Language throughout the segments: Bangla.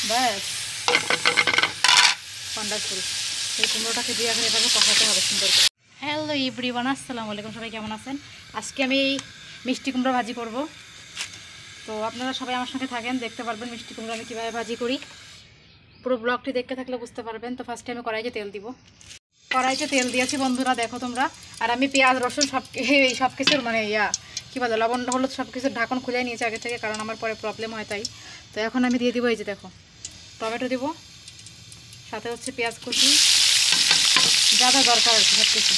ব্যাস ওয়ান্ডারফুল। এই কুমড়োটাকে দিয়ে এখন এভাবে কষাতে হবে সুন্দর করে। হ্যালো এভরিওয়ান, আসসালামু আলাইকুম। সবাই কেমন আছেন? আজকে আমি মিষ্টি কুমড়ো ভাজি করব। তো আপনারা সবাই আমার সঙ্গে থাকেন, দেখতে পারবেন মিষ্টি কুমড়ো আমি কীভাবে ভাজি করি। পুরো ব্লগটি দেখতে থাকলে বুঝতে পারবেন। তো ফার্স্টে আমি কড়াইতে তেল দিব। কড়াইতে তেল দিয়েছি বন্ধুরা, দেখো তোমরা। আর আমি পেঁয়াজ রসুন সব কিছুর কী বলে লবণ হলুদ সব কিছুর ঢাকন খুলে নিয়েছি আগে থেকে, কারণ আমার পরে প্রবলেম হয় তাই। তো এখন আমি দিয়ে দিব, এই যে দেখো টমেটো দিব, সাথে হচ্ছে পেঁয়াজ কুচি, যা যা দরকার আর কি সব কিছু,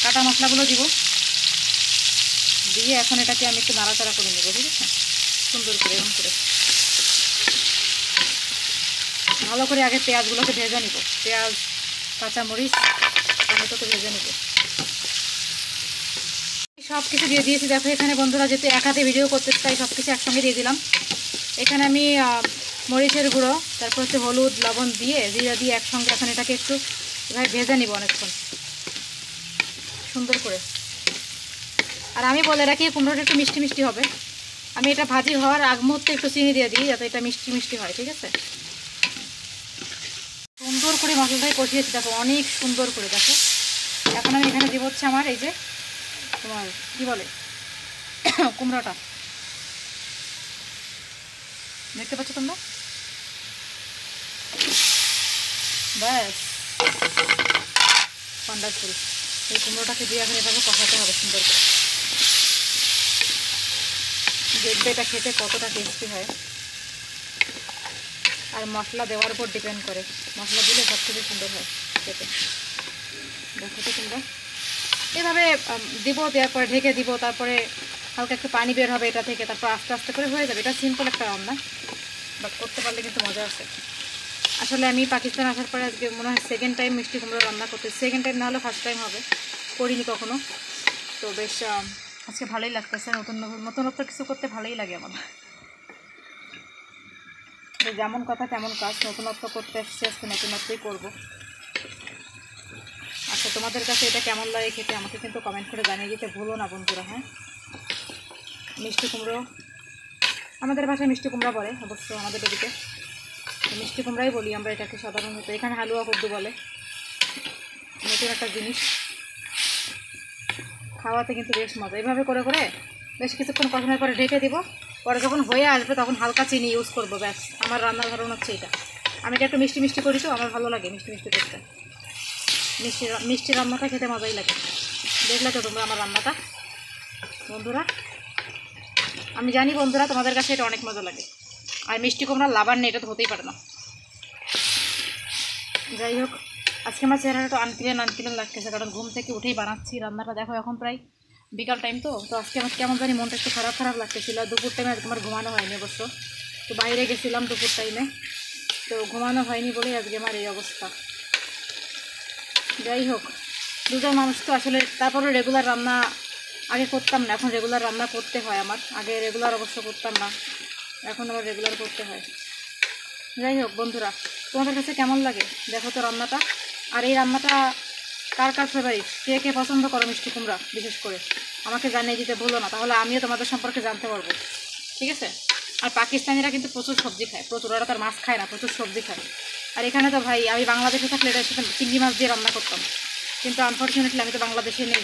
কাটা মশলাগুলো দিব। দিয়ে এখন এটাকে আমি একটু নাড়াচাড়া করে নেবো, ঠিক আছে? সুন্দর করে এরকম করে ভালো করে আগে পেঁয়াজগুলোকে ভেজে নিব। পেঁয়াজ, কাঁচামরিচ, টমেটোকে ভেজে নিব। সব কিছু দিয়ে দিয়েছি দেখো এখানে বন্ধুরা, যেহেতু এক হাতে ভিডিও করতে চাই সব কিছু একসঙ্গে দিয়ে দিলাম। এখানে আমি মরিচের গুঁড়ো, তারপর হচ্ছে হলুদ লবণ দিয়ে জিরা দিয়ে একসঙ্গে এখন এটাকে একটু এভাবে ভেজে নিব অনেকক্ষণ সুন্দর করে। আর আমি বলে রাখি কুমড়োটা একটু মিষ্টি মিষ্টি হবে। আমি এটা ভাজি হওয়ার আগ মুহূর্তে একটু চিনি দিয়ে দিই যাতে এটা মিষ্টি মিষ্টি হয়, ঠিক আছে? সুন্দর করে মশলাটাই কষিয়েছি দেখো, অনেক সুন্দর করে দেখো। এখন আমি এখানে দিব হচ্ছে আমার এই যে তোমার কী বলে কুমড়োটা, দেখতে পাচ্ছ তোমরা? ব্যাস ওয়ান্ডারফুল। এই কুমড়োটাকে দিয়ে এখন এভাবে কষাতে হবে সুন্দর করে। দেখবে এটা খেতে কতটা টেস্টি হয়। আর মশলা দেওয়ার উপর ডিপেন্ড করে, মশলা দিলে সব থেকে সুন্দর হয় খেতে। দেখো তো তোমরা এভাবে দিব, দেওয়ার পরে ঢেকে দিব, তারপরে হালকা একটু পানি বের হবে এটা থেকে, তারপর আস্তে আস্তে করে হয়ে যাবে। এটা সিম্পল একটা রান্না, বাট করতে পারলে কিন্তু মজা আসে। আসলে আমি পাকিস্তান আসার পরে আজকে মনে হয় সেকেন্ড টাইম মিষ্টি কুমড়ো রান্না করতে, সেকেন্ড টাইম না হলে ফার্স্ট টাইম হবে, করিনি কখনো। তো বেশ আজকে ভালোই লাগতেছে, নতুনত্ব কিছু করতে ভালোই লাগে আমার। যেমন কথা তেমন কাজ, নতুনত্ব করতে আসছি আজকে নতুনত্বই করবো। আচ্ছা, তোমাদের কাছে এটা কেমন লাগে খেতে আমাকে কিন্তু কমেন্ট করে জানিয়ে দিতে ভুলো না বন্ধুরা। হ্যাঁ, মিষ্টি কুমড়ো আমাদের ভাষায় মিষ্টি কুমড়া বলে, অবশ্য আমাদের এদিকে মিষ্টি কুমড়াই বলি আমরা এটাকে সাধারণত। এখানে হালুয়া কদ্দু বলে, নতুন একটা জিনিস, খাওয়াতে কিন্তু বেশ মজা। এভাবে করে করে বেশ কিছুক্ষণ কষানোর পরে ঢেকে দিব। পরে যখন হয়ে আসবে তখন হালকা চিনি ইউজ করবো, ব্যাস। আমার রান্নার ধরন হচ্ছে এটা। আমি এটা একটু মিষ্টি মিষ্টি করি, তো আমার ভালো লাগে মিষ্টি মিষ্টি করতে। মিষ্টি রান্নাটা খেতে মজাই লাগে। দেখলে তো তোমরা আমার রান্নাটা বন্ধুরা। আমি জানি বন্ধুরা তোমাদের কাছে এটা অনেক মজা লাগে। আর মিষ্টি কুমড়ার লাভার নেই, এটা তো হতেই পারে না। যাই হোক, আজকে আমার চেহারাটা একটু আনকিলেন লাগতেছে, কারণ ঘুম থেকে উঠেই বানাচ্ছি রান্নাটা। দেখো এখন প্রায় বিকাল টাইম, তো আজকে আমার কেমন জানি মনটা একটু খারাপ খারাপ লাগতেছিল। দুপুর টাইমে আজকে আমার ঘুমানো হয়নি অবশ্য, তো বাইরে গেছিলাম দুপুর টাইমে, তো ঘুমানো হয়নি বলেই আজকে আমার এই অবস্থা। যাই হোক, দুজন মানুষ তো আসলে। তারপরে রেগুলার রান্না আগে করতাম না, এখন রেগুলার রান্না করতে হয় আমার। আগে রেগুলার অবশ্য করতাম না, এখন আবার রেগুলার করতে হয়। যাই হোক বন্ধুরা, তোমাদের কাছে কেমন লাগে দেখো তো রান্নাটা। আর এই রান্নাটা কার কার ফেভারিট, কে কে পছন্দ করো মিষ্টি কুমড়া বিশেষ করে, আমাকে জানিয়ে দিতে ভুলো না, তাহলে আমিও তোমাদের সম্পর্কে জানতে পারবো, ঠিক আছে? আর পাকিস্তানিরা কিন্তু প্রচুর সবজি খায়, প্রচুর। ওরা তার মাছ খায় না, প্রচুর সবজি খায়। আর এখানে তো ভাই, আমি বাংলাদেশে থাকলে এটার সাথে চিংড়ি মাছ দিয়ে রান্না করতাম, কিন্তু আনফর্চুনেটলি আমি তো বাংলাদেশে নেই।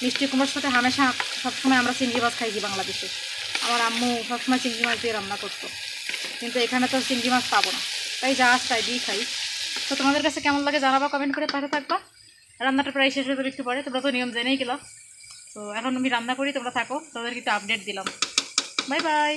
মিষ্টি কুমড়োর সাথে হামেশা সবসময় আমরা চিংড়ি মাছ খাইছি বাংলাদেশে। আমার আম্মু সবসময় চিংড়ি মাছ দিয়ে রান্না করতো, কিন্তু এখানে তো চিংড়ি মাছ পাবো না, তাই যা তাই দিয়ে খাই। তো তোমাদের কাছে কেমন লাগে জানাবা, কমেন্ট করে পাশে থাকবা। রান্নাটা প্রায় শেষ হয়ে যাবে একটু পরে, তোমরা তো নিয়ম জেনেই গেলাম। তো এখন আমি রান্না করি, তোমরা থাকো, তোমাদেরকে একটু আপডেট দিলাম। Bye bye.